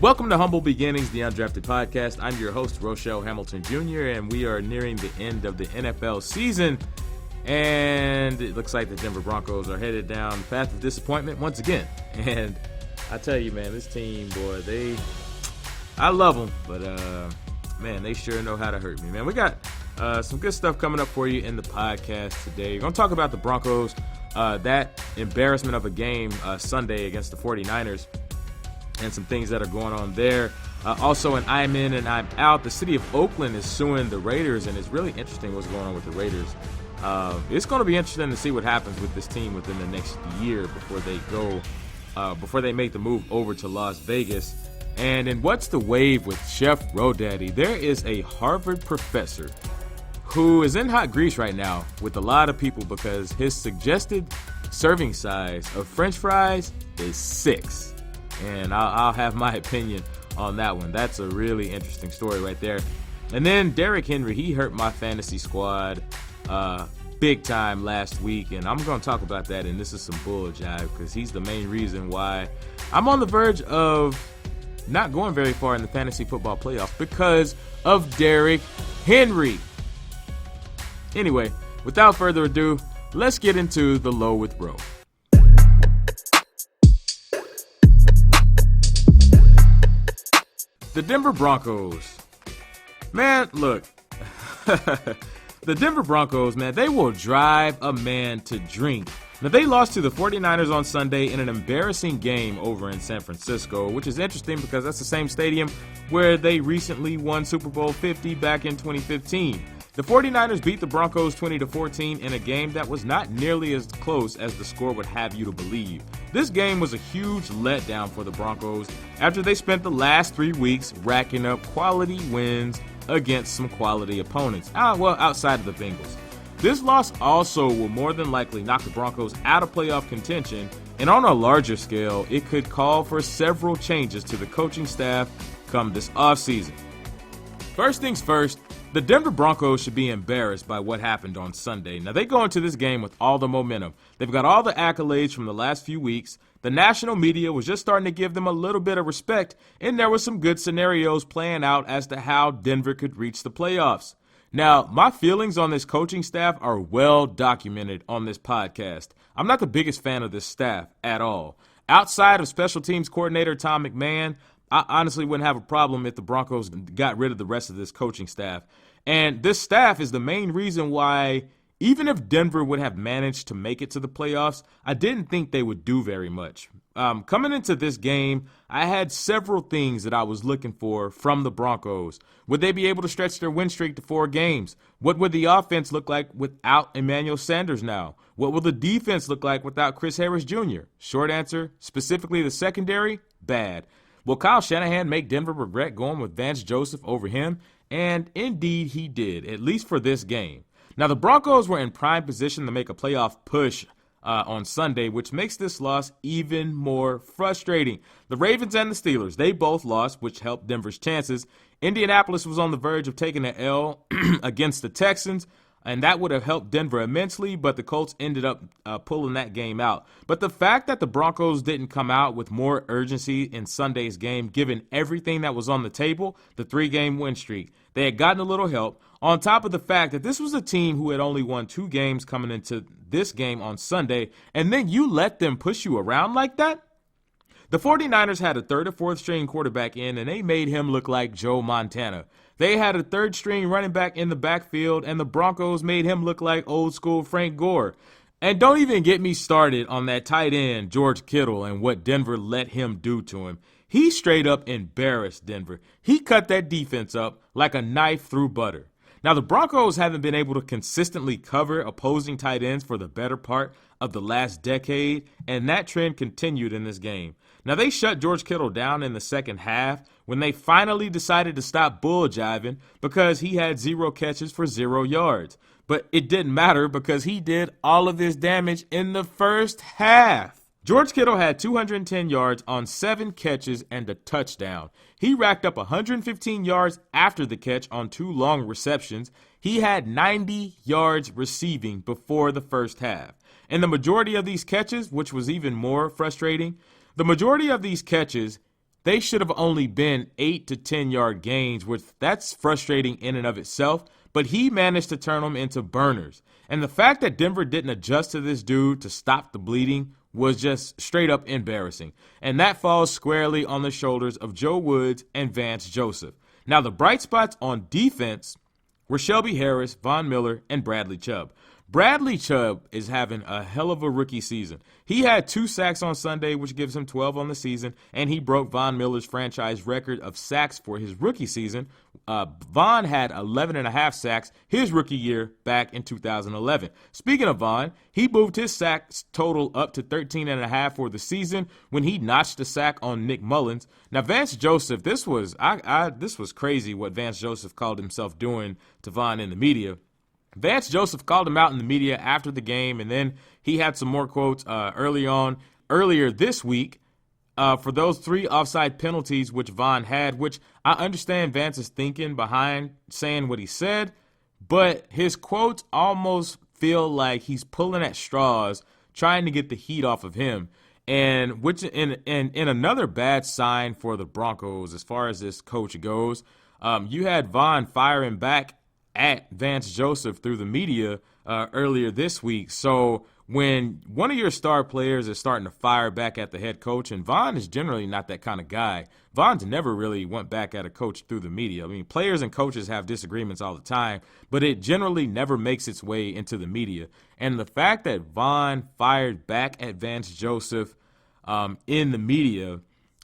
Welcome to Humble Beginnings, the Undrafted podcast. I'm your host, Rochelle Hamilton Jr., and we are nearing the end of the NFL season. And it looks like the Denver Broncos are headed down the path of disappointment once again. And I tell you, man, this team, boy, I love them, but, man, they sure know how to hurt me, man. We got some good stuff coming up for you in the podcast today. We're going to talk about the Broncos, that embarrassment of a game Sunday against the 49ers. And some things that are going on there. Also, in I'm in and I'm out, the city of Oakland is suing the Raiders, and it's really interesting what's going on with the Raiders. It's going to be interesting to see what happens with this team within the next year before they make the move over to Las Vegas. And in What's the Wave with Chef Rodaddy, there is a Harvard professor who is in hot grease right now with a lot of people because his suggested serving size of French fries is 6. And I'll have my opinion on that one. That's a really interesting story right there. And then Derrick Henry, he hurt my fantasy squad big time last week. And I'm going to talk about that, and this is some bull jive because he's the main reason why I'm on the verge of not going very far in the fantasy football playoffs because of Derrick Henry. Anyway, without further ado, let's get into the Low with Ro. The Denver Broncos. Man, look. The Denver Broncos, man, they will drive a man to drink. Now, they lost to the 49ers on Sunday in an embarrassing game over in San Francisco, which is interesting because that's the same stadium where they recently won Super Bowl 50 back in 2015. The 49ers beat the Broncos 20-14 in a game that was not nearly as close as the score would have you to believe. This game was a huge letdown for the Broncos after they spent the last 3 weeks racking up quality wins against some quality opponents, outside of the Bengals. This loss also will more than likely knock the Broncos out of playoff contention, and on a larger scale, it could call for several changes to the coaching staff come this offseason. First things first, the Denver Broncos should be embarrassed by what happened on Sunday. Now, they go into this game with all the momentum. They've got all the accolades from the last few weeks. The national media was just starting to give them a little bit of respect, and there were some good scenarios playing out as to how Denver could reach the playoffs. Now, my feelings on this coaching staff are well documented on this podcast. I'm not the biggest fan of this staff at all. Outside of special teams coordinator Tom McMahon, I honestly wouldn't have a problem if the Broncos got rid of the rest of this coaching staff. And this staff is the main reason why, even if Denver would have managed to make it to the playoffs, I didn't think they would do very much. Coming into this game, I had several things that I was looking for from the Broncos. Would they be able to stretch their win streak to 4 games? What would the offense look like without Emmanuel Sanders now? What will the defense look like without Chris Harris Jr.? Short answer, specifically the secondary, bad. Will Kyle Shanahan make Denver regret going with Vance Joseph over him? And indeed he did, at least for this game. Now, the Broncos were in prime position to make a playoff push on Sunday, which makes this loss even more frustrating. The Ravens and the Steelers, they both lost, which helped Denver's chances. Indianapolis was on the verge of taking an L against the Texans, and that would have helped Denver immensely, but the Colts ended up pulling that game out. But the fact that the Broncos didn't come out with more urgency in Sunday's game, given everything that was on the table, the 3-game win streak, they had gotten a little help, on top of the fact that this was a team who had only won 2 games coming into this game on Sunday, and then you let them push you around like that? The 49ers had a 3rd or 4th string quarterback in, and they made him look like Joe Montana. They had a 3rd string running back in the backfield, and the Broncos made him look like old school Frank Gore. And don't even get me started on that tight end, George Kittle, and what Denver let him do to him. He straight up embarrassed Denver. He cut that defense up like a knife through butter. Now, the Broncos haven't been able to consistently cover opposing tight ends for the better part of the last decade, and that trend continued in this game. Now, they shut George Kittle down in the second half when they finally decided to stop bull jiving because he had 0 catches for 0 yards. But it didn't matter because he did all of this damage in the first half. George Kittle had 210 yards on 7 catches and a touchdown. He racked up 115 yards after the catch on 2 long receptions. He had 90 yards receiving before the first half. And the majority of these catches, which was even more frustrating, the majority of these catches they should have only been 8 to 10 yard gains, which that's frustrating in and of itself, but he managed to turn them into burners. And the fact that Denver didn't adjust to this dude to stop the bleeding was just straight up embarrassing. And that falls squarely on the shoulders of Joe Woods and Vance Joseph. Now, the bright spots on defense were Shelby Harris, Von Miller, and Bradley Chubb. Bradley Chubb is having a hell of a rookie season. He had 2 sacks on Sunday, which gives him 12 on the season, and he broke Von Miller's franchise record of sacks for his rookie season. Von had 11.5 sacks his rookie year back in 2011. Speaking of Von, he moved his sacks total up to 13.5 for the season when he notched a sack on Nick Mullins. Now, Vance Joseph, this was crazy what Vance Joseph called himself doing to Von in the media. Vance Joseph called him out in the media after the game, and then he had some more quotes earlier this week for those 3 offside penalties which Von had, which I understand Vance's thinking behind saying what he said, but his quotes almost feel like he's pulling at straws, trying to get the heat off of him, and which in another bad sign for the Broncos as far as this coach goes. You had Von firing back at Vance Joseph through the media earlier this week. So when one of your star players is starting to fire back at the head coach, and Von is generally not that kind of guy. Von's never really went back at a coach through the media. I mean, players and coaches have disagreements all the time, but it generally never makes its way into the media. And the fact that Von fired back at Vance Joseph in the media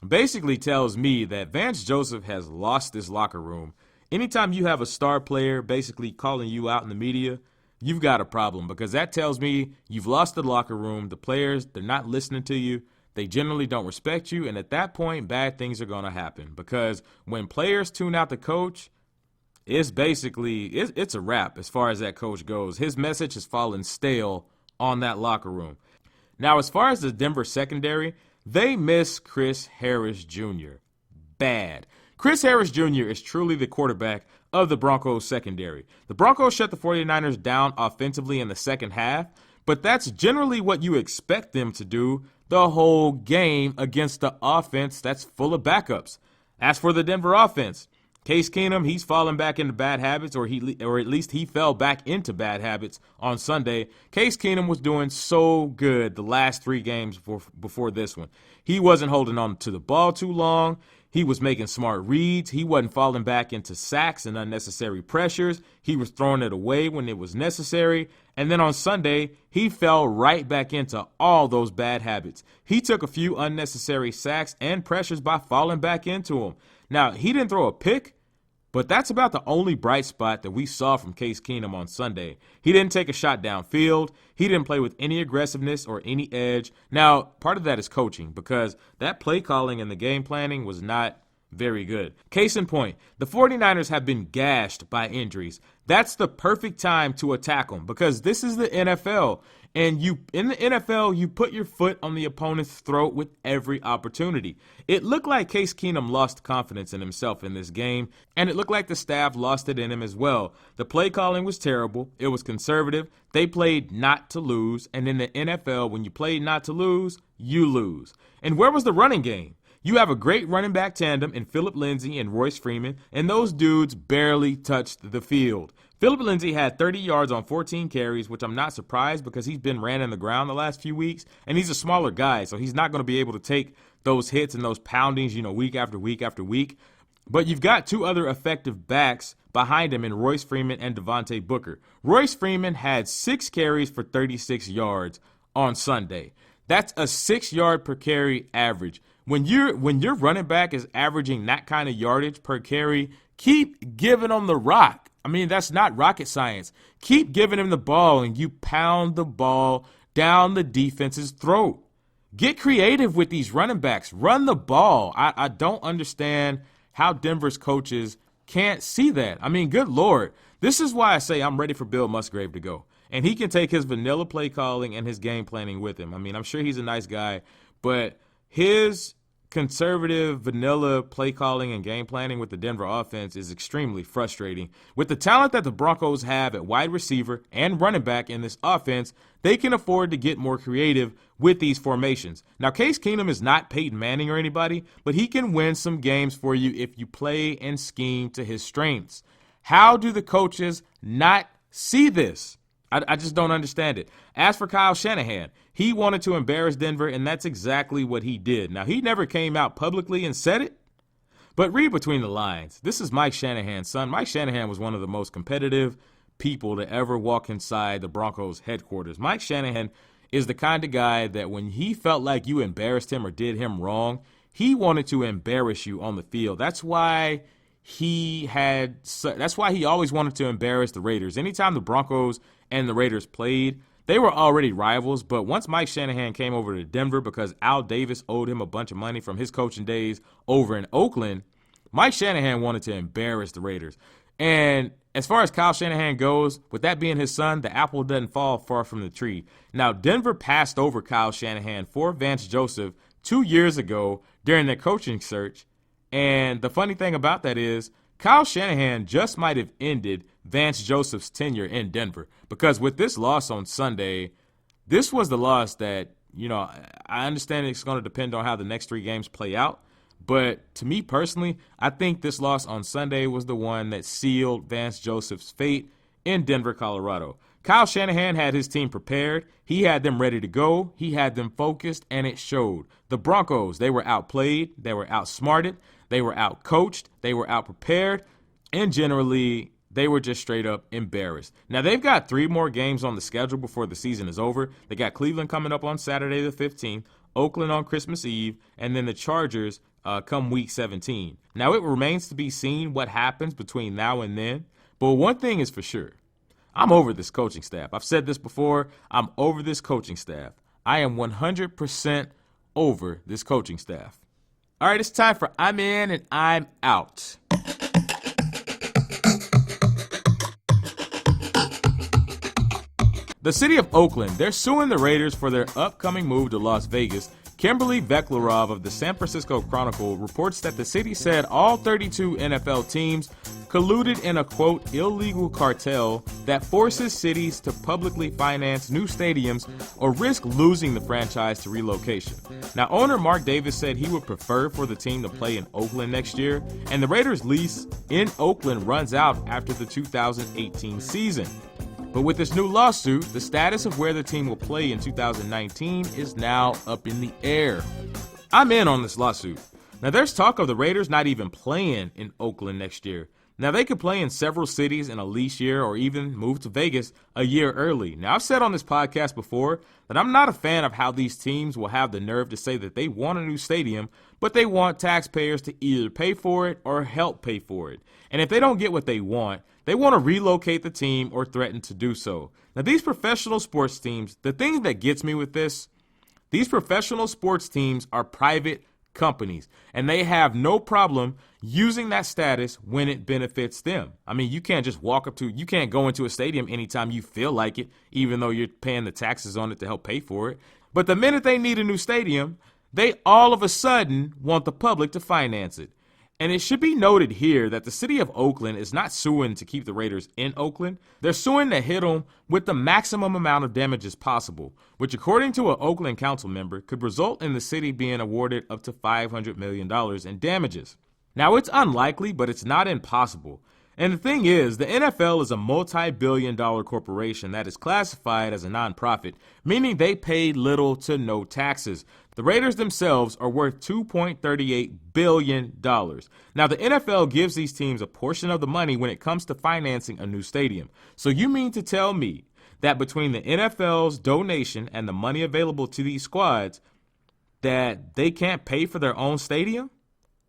basically tells me that Vance Joseph has lost this locker room. Anytime you have a star player basically calling you out in the media, you've got a problem, because that tells me you've lost the locker room. The players, they're not listening to you. They generally don't respect you. And at that point, bad things are going to happen, because when players tune out the coach, it's basically, it's a wrap as far as that coach goes. His message has fallen stale on that locker room. Now, as far as the Denver secondary, they miss Chris Harris Jr. Bad. Chris Harris Jr. is truly the quarterback of the Broncos secondary. The Broncos shut the 49ers down offensively in the second half, but that's generally what you expect them to do the whole game against the offense that's full of backups. As for the Denver offense, Case Keenum, he's fallen back into bad habits, or at least he fell back into bad habits on Sunday. Case Keenum was doing so good the last 3 games before this one. He wasn't holding on to the ball too long. He was making smart reads. He wasn't falling back into sacks and unnecessary pressures. He was throwing it away when it was necessary. And then on Sunday, he fell right back into all those bad habits. He took a few unnecessary sacks and pressures by falling back into them. Now, he didn't throw a pick, but that's about the only bright spot that we saw from Case Keenum on Sunday. He didn't take a shot downfield. He didn't play with any aggressiveness or any edge. Now, part of that is coaching, because that play calling and the game planning was not very good. Case in point, the 49ers have been gashed by injuries. That's the perfect time to attack them, because this is the NFL. And in the NFL, you put your foot on the opponent's throat with every opportunity. It looked like Case Keenum lost confidence in himself in this game, and it looked like the staff lost it in him as well. The play calling was terrible. It was conservative. They played not to lose, and in the NFL, when you play not to lose, you lose. And where was the running game? You have a great running back tandem in Phillip Lindsay and Royce Freeman, and those dudes barely touched the field. Phillip Lindsay had 30 yards on 14 carries, which I'm not surprised, because he's been ran in the ground the last few weeks, and he's a smaller guy, so he's not going to be able to take those hits and those poundings, week after week after week. But you've got 2 other effective backs behind him in Royce Freeman and Devontae Booker. Royce Freeman had 6 carries for 36 yards on Sunday. That's a 6-yard per carry average. When your running back is averaging that kind of yardage per carry, keep giving him the rock. I mean, that's not rocket science. Keep giving him the ball, and you pound the ball down the defense's throat. Get creative with these running backs. Run the ball. I don't understand how Denver's coaches can't see that. I mean, good Lord. This is why I say I'm ready for Bill Musgrave to go. And he can take his vanilla play calling and his game planning with him. I mean, I'm sure he's a nice guy, but his conservative, vanilla play calling and game planning with the Denver offense is extremely frustrating. With the talent that the Broncos have at wide receiver and running back in this offense, they can afford to get more creative with these formations. Now, Case Keenum is not Peyton Manning or anybody, but he can win some games for you if you play and scheme to his strengths. How do the coaches not see this? I just don't understand it. As for Kyle Shanahan, he wanted to embarrass Denver, and that's exactly what he did. Now, he never came out publicly and said it, but read between the lines. This is Mike Shanahan's son. Mike Shanahan was one of the most competitive people to ever walk inside the Broncos headquarters. Mike Shanahan is the kind of guy that when he felt like you embarrassed him or did him wrong, he wanted to embarrass you on the field. That's why he always wanted to embarrass the Raiders. Anytime the Broncos and the Raiders played, they were already rivals, but once Mike Shanahan came over to Denver because Al Davis owed him a bunch of money from his coaching days over in Oakland, Mike Shanahan wanted to embarrass the Raiders. And as far as Kyle Shanahan goes, with that being his son, the apple doesn't fall far from the tree. Now, Denver passed over Kyle Shanahan for Vance Joseph 2 years ago during their coaching search, and the funny thing about that is Kyle Shanahan just might have ended Vance Joseph's tenure in Denver, because with this loss on Sunday, this was the loss that, I understand it's going to depend on how the next 3 games play out, but to me personally, I think this loss on Sunday was the one that sealed Vance Joseph's fate in Denver, Colorado. Kyle Shanahan had his team prepared. He had them ready to go. He had them focused, and it showed. The Broncos, they were outplayed. They were outsmarted. They were outcoached. They were outprepared. And generally, they were just straight up embarrassed. Now, they've got 3 more games on the schedule before the season is over. They got Cleveland coming up on Saturday the 15th, Oakland on Christmas Eve, and then the Chargers come week 17. Now, it remains to be seen what happens between now and then. But one thing is for sure. I'm over this coaching staff. I've said this before. I'm over this coaching staff. I am 100% over this coaching staff. All right, it's time for I'm in and I'm out. The city of Oakland, they're suing the Raiders for their upcoming move to Las Vegas. Kimberly Veklarov of the San Francisco Chronicle reports that the city said all 32 NFL teams colluded in a, quote, illegal cartel that forces cities to publicly finance new stadiums or risk losing the franchise to relocation. Now, owner Mark Davis said he would prefer for the team to play in Oakland next year, and the Raiders' lease in Oakland runs out after the 2018 season. But with this new lawsuit, the status of where the team will play in 2019 is now up in the air. I'm in on this lawsuit. Now, there's talk of the Raiders not even playing in Oakland next year. Now, they could play in several cities in a lease year or even move to Vegas a year early. Now, I've said on this podcast before that I'm not a fan of how these teams will have the nerve to say that they want a new stadium, but they want taxpayers to either pay for it or help pay for it. And if they don't get what they want to relocate the team or threaten to do so. Now, these professional sports teams, the thing that gets me with this, these professional sports teams are private companies, and they have no problem using that status when it benefits them. I mean, you can't just you can't go into a stadium anytime you feel like it, even though you're paying the taxes on it to help pay for it. But the minute they need a new stadium, they all of a sudden want the public to finance it. And it should be noted here that the city of Oakland is not suing to keep the Raiders in Oakland. They're suing to hit them with the maximum amount of damages possible, which according to an Oakland council member could result in the city being awarded up to $500 million in damages. Now, it's unlikely, but it's not impossible. And the thing is, the NFL is a multi-billion-dollar corporation that is classified as a nonprofit, meaning they pay little to no taxes. The Raiders themselves are worth $2.38 billion. Now, the NFL gives these teams a portion of the money when it comes to financing a new stadium. So you mean to tell me that between the NFL's donation and the money available to these squads, that they can't pay for their own stadium?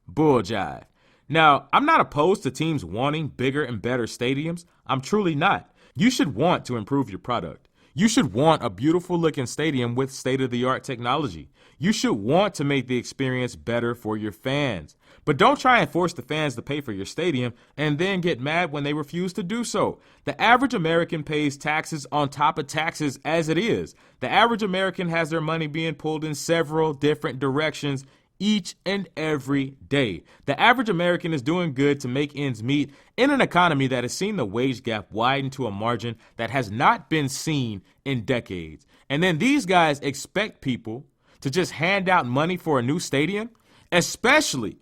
Bull jive. Now, I'm not opposed to teams wanting bigger and better stadiums. I'm truly not. You should want to improve your product. You should want a beautiful looking stadium with state-of-the-art technology. You should want to make the experience better for your fans. But don't try and force the fans to pay for your stadium and then get mad when they refuse to do so. The average American pays taxes on top of taxes as it is. The average American has their money being pulled in several different directions each and every day. The average American is doing good to make ends meet in an economy that has seen the wage gap widen to a margin that has not been seen in decades. And then these guys expect people to just hand out money for a new stadium, especially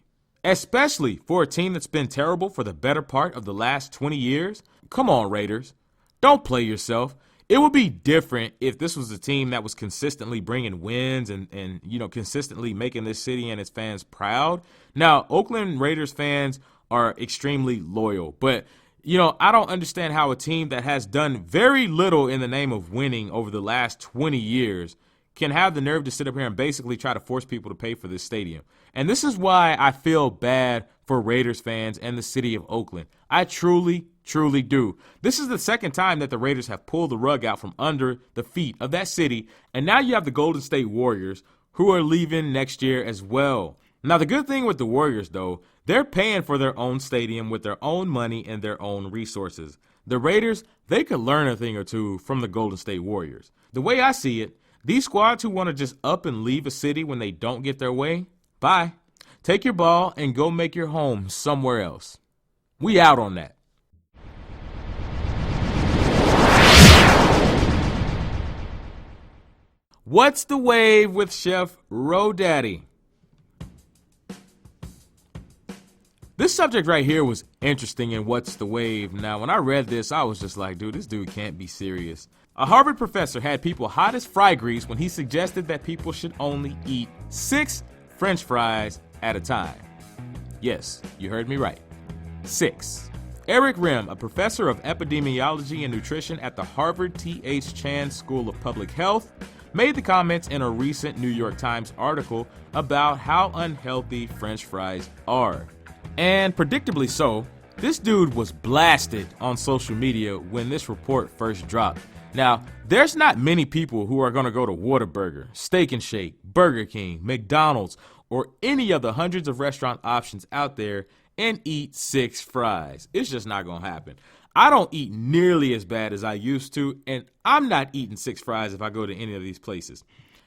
for a team that's been terrible for the better part of the last 20 years. Come on, Raiders. Don't play yourself. It would be different if this was a team that was consistently bringing wins and consistently making this city and its fans proud. Now, Oakland Raiders fans are extremely loyal, but I don't understand how a team that has done very little in the name of winning over the last 20 years can have the nerve to sit up here and basically try to force people to pay for this stadium. And this is why I feel bad for Raiders fans and the city of Oakland. I truly do. This is the second time that the Raiders have pulled the rug out from under the feet of that city, and now you have the Golden State Warriors who are leaving next year as well. Now, the good thing with the Warriors, though, they're paying for their own stadium with their own money and their own resources. The Raiders, they could learn a thing or two from the Golden State Warriors. The way I see it, these squads who want to just up and leave a city when they don't get their way, bye. Take your ball and go make your home somewhere else. We out on that. What's the wave with Chef Rodaddy? This subject right here was interesting in What's the Wave. Now, when I read this, I was just like, dude, this dude can't be serious. A Harvard professor had people hot as fry grease when he suggested that people should only eat 6 French fries at a time. Yes, you heard me right. 6. Eric Rim, a professor of epidemiology and nutrition at the Harvard T.H. Chan School of Public Health, made the comments in a recent New York Times article about how unhealthy French fries are. And predictably so, this dude was blasted on social media when this report first dropped. Now, there's not many people who are going to go to Whataburger, Steak and Shake, Burger King, McDonald's, or any of the hundreds of restaurant options out there and eat 6 fries. It's just not going to happen. I don't eat nearly as bad as I used to, and I'm not eating 6 fries if I go to any of these places.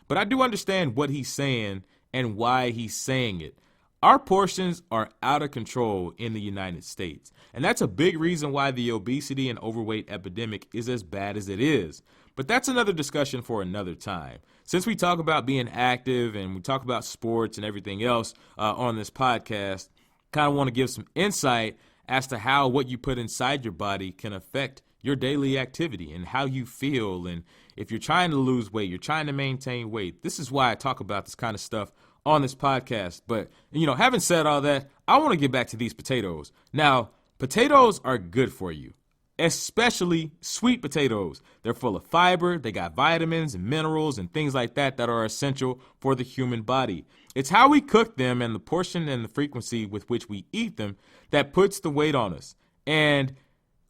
But I do understand what he's saying and why he's saying it. Our portions are out of control in the United States, and that's a big reason why the obesity and overweight epidemic is as bad as it is. But that's another discussion for another time. Since we talk about being active and we talk about sports and everything else on this podcast, kind of want to give some insight as to how what you put inside your body can affect your daily activity and how you feel. And if you're trying to lose weight, you're trying to maintain weight. This is why I talk about this kind of stuff on this podcast. But, having said all that, I want to get back to these potatoes. Now, potatoes are good for you, especially sweet potatoes. They're full of fiber. They got vitamins and minerals and things like that that are essential for the human body. It's how we cook them and the portion and the frequency with which we eat them that puts the weight on us. And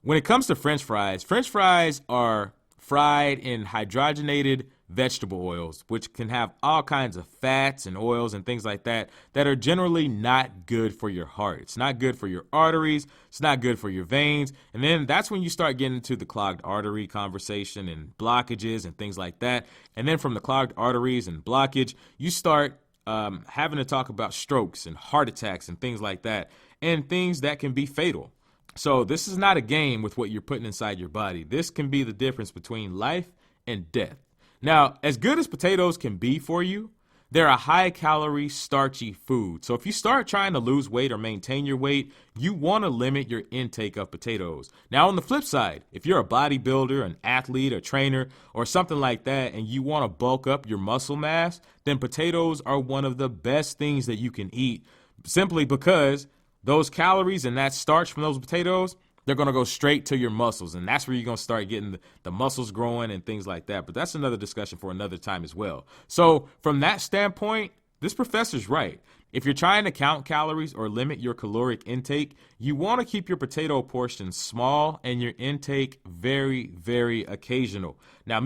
when it comes to French fries are fried in hydrogenated vegetable oils, which can have all kinds of fats and oils and things like that that are generally not good for your heart. It's not good for your arteries. It's not good for your veins. And then that's when you start getting into the clogged artery conversation and blockages and things like that. And then from the clogged arteries and blockage, you start having to talk about strokes and heart attacks and things like that, and things that can be fatal. So this is not a game with what you're putting inside your body. This can be the difference between life and death. Now, as good as potatoes can be for you, they're a high-calorie, starchy food. So if you start trying to lose weight or maintain your weight, you want to limit your intake of potatoes. Now, on the flip side, if you're a bodybuilder, an athlete, a trainer, or something like that, and you want to bulk up your muscle mass, then potatoes are one of the best things that you can eat, simply because those calories and that starch from those potatoes, they're going to go straight to your muscles, and that's where you're going to start getting the muscles growing and things like that. But that's another discussion for another time as well. So from that standpoint, this professor's right. If you're trying to count calories or limit your caloric intake, you want to keep your potato portions small and your intake very, very occasional. Now,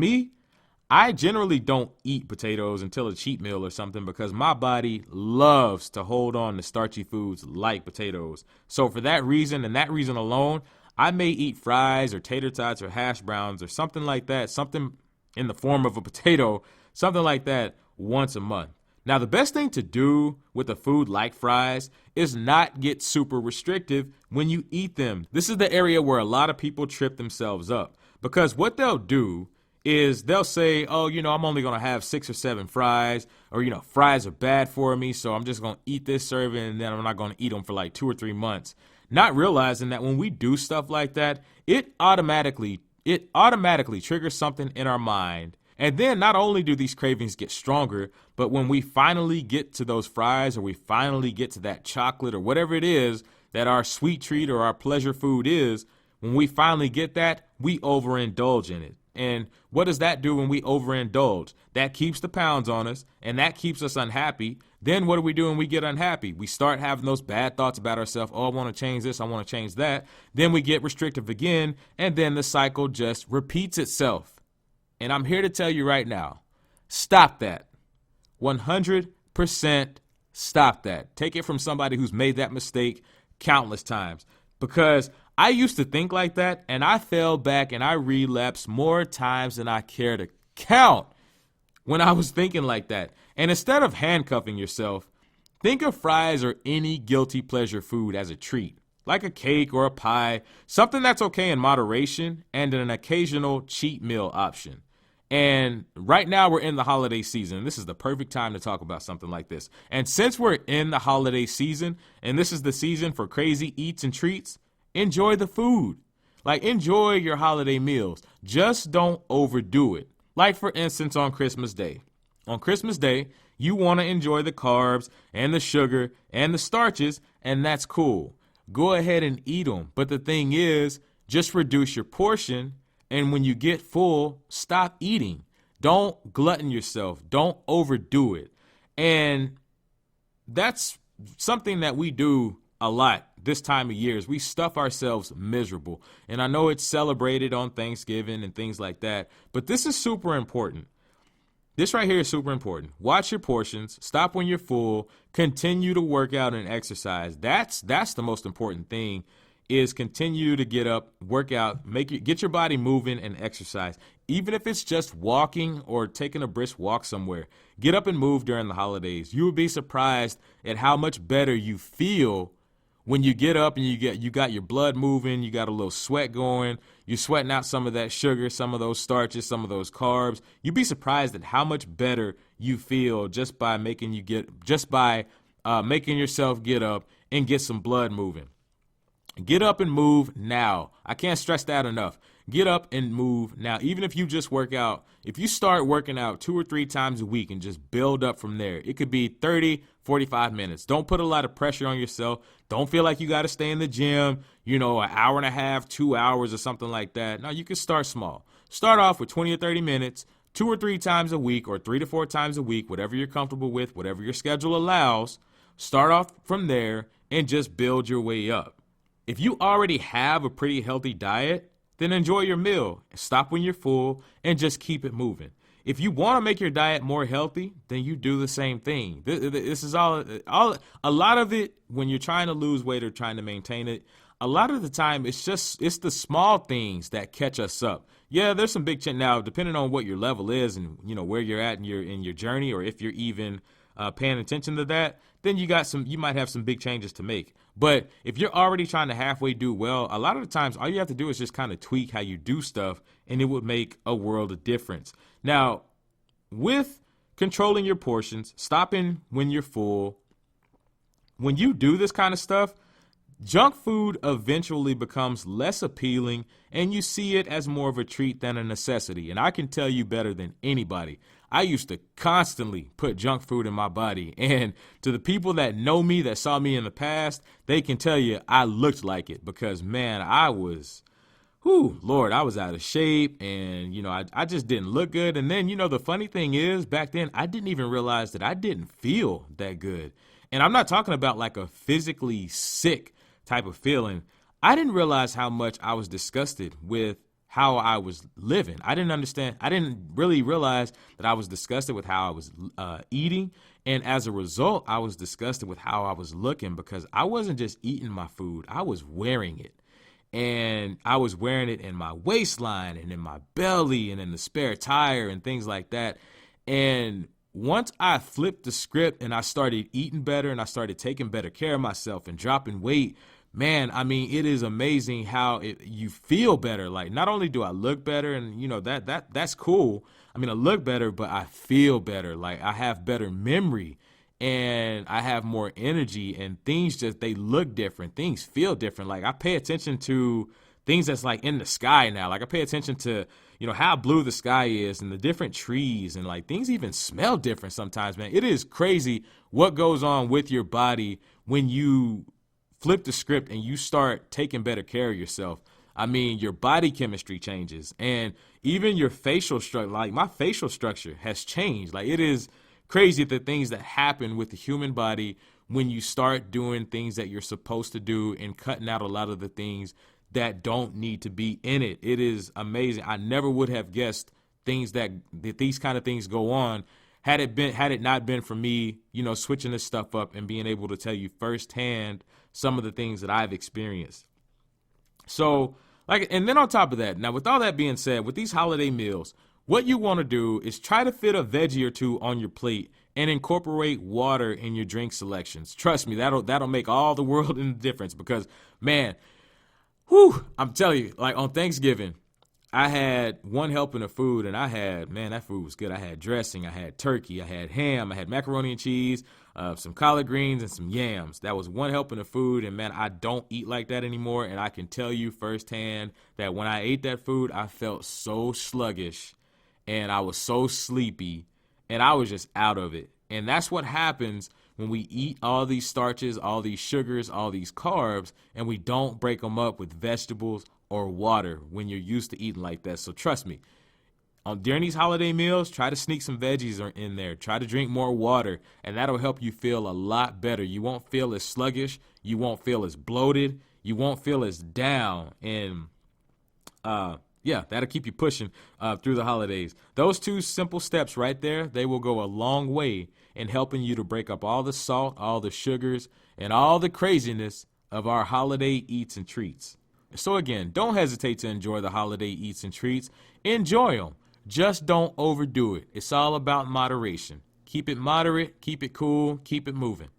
I generally don't eat potatoes until a cheat meal or something because my body loves to hold on to starchy foods like potatoes. So for that reason and that reason alone, I may eat fries or tater tots or hash browns or something like that, something in the form of a potato, something like that once a month. Now, the best thing to do with a food like fries is not get super restrictive when you eat them. This is the area where a lot of people trip themselves up, because what they'll do is they'll say, oh, I'm only going to have 6 or 7 fries, or, fries are bad for me, so I'm just going to eat this serving and then I'm not going to eat them for like 2 or 3 months. Not realizing that when we do stuff like that, it automatically triggers something in our mind. And then not only do these cravings get stronger, but when we finally get to those fries, or we finally get to that chocolate or whatever it is that our sweet treat or our pleasure food is, when we finally get that, we overindulge in it. And what does that do when we overindulge? That keeps the pounds on us, and that keeps us unhappy. Then what do we do when we get unhappy? We start having those bad thoughts about ourselves. Oh, I want to change this. I want to change that. Then we get restrictive again, and then the cycle just repeats itself. And I'm here to tell you right now, stop that. 100% stop that. Take it from somebody who's made that mistake countless times, because I used to think like that, and I fell back and I relapsed more times than I care to count when I was thinking like that. And instead of handcuffing yourself, think of fries or any guilty pleasure food as a treat, like a cake or a pie, something that's okay in moderation, and an occasional cheat meal option. And right now we're in the holiday season. This is the perfect time to talk about something like this. And since we're in the holiday season, and this is the season for crazy eats and treats, enjoy the food. Like, enjoy your holiday meals. Just don't overdo it. Like, for instance, on Christmas Day. On Christmas Day, you want to enjoy the carbs and the sugar and the starches, and that's cool. Go ahead and eat them. But the thing is, just reduce your portion. And when you get full, stop eating. Don't glutton yourself. Don't overdo it. And that's something that we do a lot this time of year, is we stuff ourselves miserable. And I know it's celebrated on Thanksgiving and things like that, but this is super important. This right here is super important. Watch your portions. Stop when you're full. Continue to work out and exercise. That's the most important thing. Is continue to get up, work out, get your body moving and exercise. Even if it's just walking or taking a brisk walk somewhere, get up and move during the holidays. You would be surprised at how much better you feel when you get up and you got your blood moving, you got a little sweat going, you're sweating out some of that sugar, some of those starches, some of those carbs. You'd be surprised at how much better you feel just by making yourself get up and get some blood moving. Get up and move now. I can't stress that enough. Get up and move now. Even if you just work out, if you start working out 2 or 3 times a week and just build up from there, it could be 30, 45 minutes. Don't put a lot of pressure on yourself. Don't feel like you got to stay in the gym, an hour and a half, 2 hours or something like that. No, you can start small. Start off with 20 or 30 minutes, 2 or 3 times a week, or 3 to 4 times a week, whatever you're comfortable with, whatever your schedule allows. Start off from there and just build your way up. If you already have a pretty healthy diet, then enjoy your meal. Stop when you're full and just keep it moving. If you want to make your diet more healthy, then you do the same thing. This is all a lot of it when you're trying to lose weight or trying to maintain it. A lot of the time, it's the small things that catch us up. Yeah, there's some big change now, depending on what your level is and where you're at in your journey, or if you're even paying attention to that, then you might have some big changes to make. But if you're already trying to halfway do well, a lot of the times all you have to do is just kind of tweak how you do stuff, and it would make a world of difference. Now, with controlling your portions, stopping when you're full, when you do this kind of stuff, junk food eventually becomes less appealing, and you see it as more of a treat than a necessity. And I can tell you better than anybody, I used to constantly put junk food in my body. And to the people that know me, that saw me in the past, they can tell you I looked like it, because, man, I was out of shape, and, I just didn't look good. And then, the funny thing is, back then, I didn't even realize that I didn't feel that good. And I'm not talking about like a physically sick type of feeling. I didn't realize how much I was disgusted with how I was living. I didn't really realize that I was disgusted with how I was eating. And as a result, I was disgusted with how I was looking, because I wasn't just eating my food, I was wearing it. And I was wearing it in my waistline and in my belly and in the spare tire and things like that. And once I flipped the script and I started eating better and I started taking better care of myself and dropping weight, man, I mean, it is amazing how you feel better. Like, not only do I look better, and that's cool. I mean, I look better, but I feel better. Like, I have better memory and I have more energy, and things they look different. Things feel different. Like, I pay attention to things that's like in the sky now. Like, I pay attention to, how blue the sky is and the different trees, and like things even smell different sometimes, man. It is crazy what goes on with your body when you flip the script and you start taking better care of yourself. I mean, your body chemistry changes, and even your facial structure. Like, my facial structure has changed. Like, it is crazy the things that happen with the human body when you start doing things that you're supposed to do and cutting out a lot of the things that don't need to be in it. It is amazing. I never would have guessed things that these kind of things go on had it not been for me, switching this stuff up and being able to tell you firsthand some of the things that I've experienced. So, and then on top of that, now with all that being said, with these holiday meals, what you want to do is try to fit a veggie or two on your plate and incorporate water in your drink selections. Trust me, that'll make all the world in the difference, because, man, I'm telling you, like on Thanksgiving, I had one helping of food, and that food was good. I had dressing, I had turkey, I had ham, I had macaroni and cheese, some collard greens, and some yams. That was one helping of food, and man, I don't eat like that anymore, and I can tell you firsthand that when I ate that food, I felt so sluggish, and I was so sleepy, and I was just out of it. And that's what happens when we eat all these starches, all these sugars, all these carbs, and we don't break them up with vegetables or water when you're used to eating like that. So trust me, during these holiday meals, try to sneak some veggies in there. Try to drink more water, and that'll help you feel a lot better. You won't feel as sluggish. You won't feel as bloated. You won't feel as down. And that'll keep you pushing through the holidays. Those two simple steps right there, they will go a long way in helping you to break up all the salt, all the sugars, and all the craziness of our holiday eats and treats. So again, don't hesitate to enjoy the holiday eats and treats. Enjoy them. Just don't overdo it. It's all about moderation. Keep it moderate, keep it cool, keep it moving.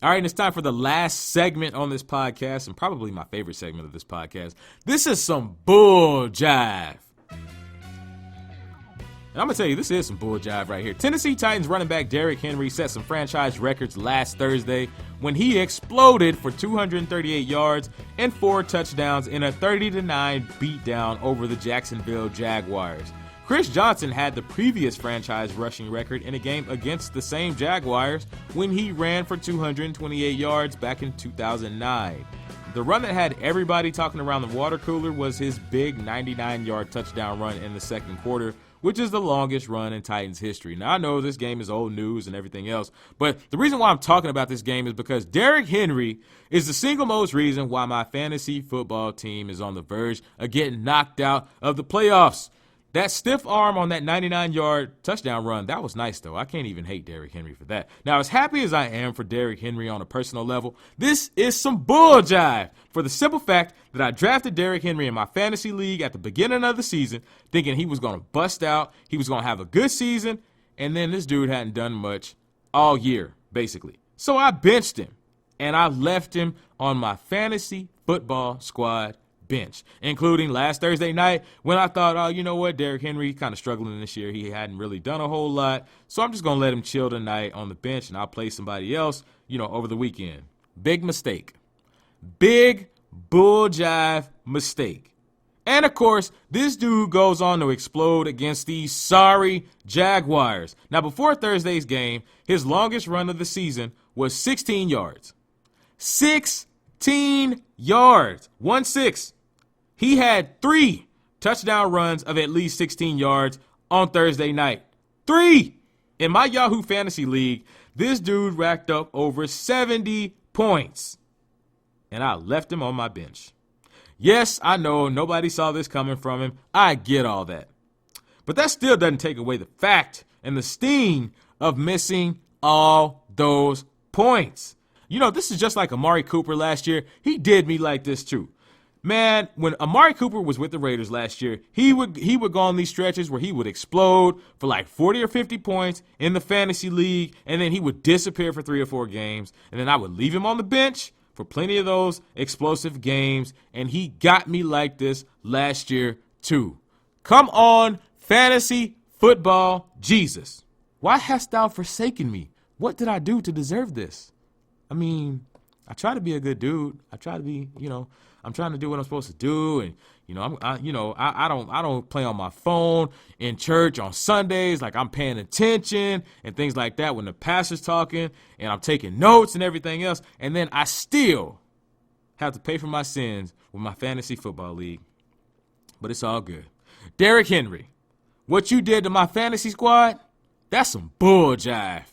All right, and it's time for the last segment on this podcast, and probably my favorite segment of this podcast. This is some bull jive. And I'm going to tell you, this is some bull jive right here. Tennessee Titans running back Derrick Henry set some franchise records last Thursday when he exploded for 238 yards and 4 touchdowns in a 30-9 beatdown over the Jacksonville Jaguars. Chris Johnson had the previous franchise rushing record in a game against the same Jaguars when he ran for 228 yards back in 2009. The run that had everybody talking around the water cooler was his big 99-yard touchdown run in the second quarter, which is the longest run in Titans history. Now, I know this game is old news and everything else, but the reason why I'm talking about this game is because Derrick Henry is the single most reason why my fantasy football team is on the verge of getting knocked out of the playoffs. That stiff arm on that 99-yard touchdown run, that was nice, though. I can't even hate Derrick Henry for that. Now, as happy as I am for Derrick Henry on a personal level, this is some bull jive for the simple fact that I drafted Derrick Henry in my fantasy league at the beginning of the season, thinking he was going to bust out, he was going to have a good season, and then this dude hadn't done much all year, basically. So I benched him, and I left him on my fantasy football squad bench, including last Thursday night when I thought, oh, you know what, Derrick Henry kind of struggling this year. He hadn't really done a whole lot, so I'm just going to let him chill tonight on the bench, and I'll play somebody else, over the weekend. Big mistake. Big bull jive mistake. And, of course, this dude goes on to explode against these sorry Jaguars. Now, before Thursday's game, his longest run of the season was 16 yards. 16 yards. 1-6. He had 3 touchdown runs of at least 16 yards on Thursday night. 3! In my Yahoo Fantasy League, this dude racked up over 70 points. And I left him on my bench. Yes, I know nobody saw this coming from him. I get all that. But that still doesn't take away the fact and the sting of missing all those points. This is just like Amari Cooper last year. He did me like this too. Man, when Amari Cooper was with the Raiders last year, he would go on these stretches where he would explode for like 40 or 50 points in the fantasy league, and then he would disappear for 3 or 4 games, and then I would leave him on the bench for plenty of those explosive games, and he got me like this last year too. Come on, fantasy football Jesus. Why hast thou forsaken me? What did I do to deserve this? I mean, I try to be a good dude. I try to be, I'm trying to do what I'm supposed to do, and I don't play on my phone in church on Sundays. Like, I'm paying attention and things like that when the pastor's talking, and I'm taking notes and everything else, and then I still have to pay for my sins with my fantasy football league. But it's all good. Derrick Henry, what you did to my fantasy squad, that's some bull jive.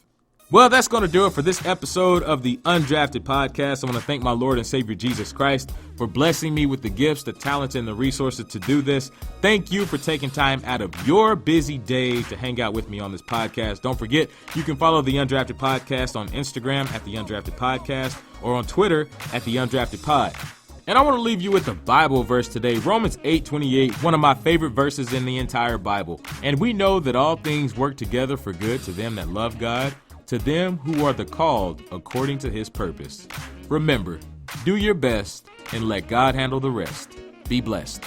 Well, that's going to do it for this episode of the Undrafted Podcast. I want to thank my Lord and Savior Jesus Christ for blessing me with the gifts, the talents, and the resources to do this. Thank you for taking time out of your busy day to hang out with me on this podcast. Don't forget, you can follow the Undrafted Podcast on Instagram at the Undrafted Podcast or on Twitter at the Undrafted Pod. And I want to leave you with a Bible verse today, Romans 8:28, one of my favorite verses in the entire Bible. And we know that all things work together for good to them that love God, to them who are the called according to his purpose. Remember, do your best and let God handle the rest. Be blessed.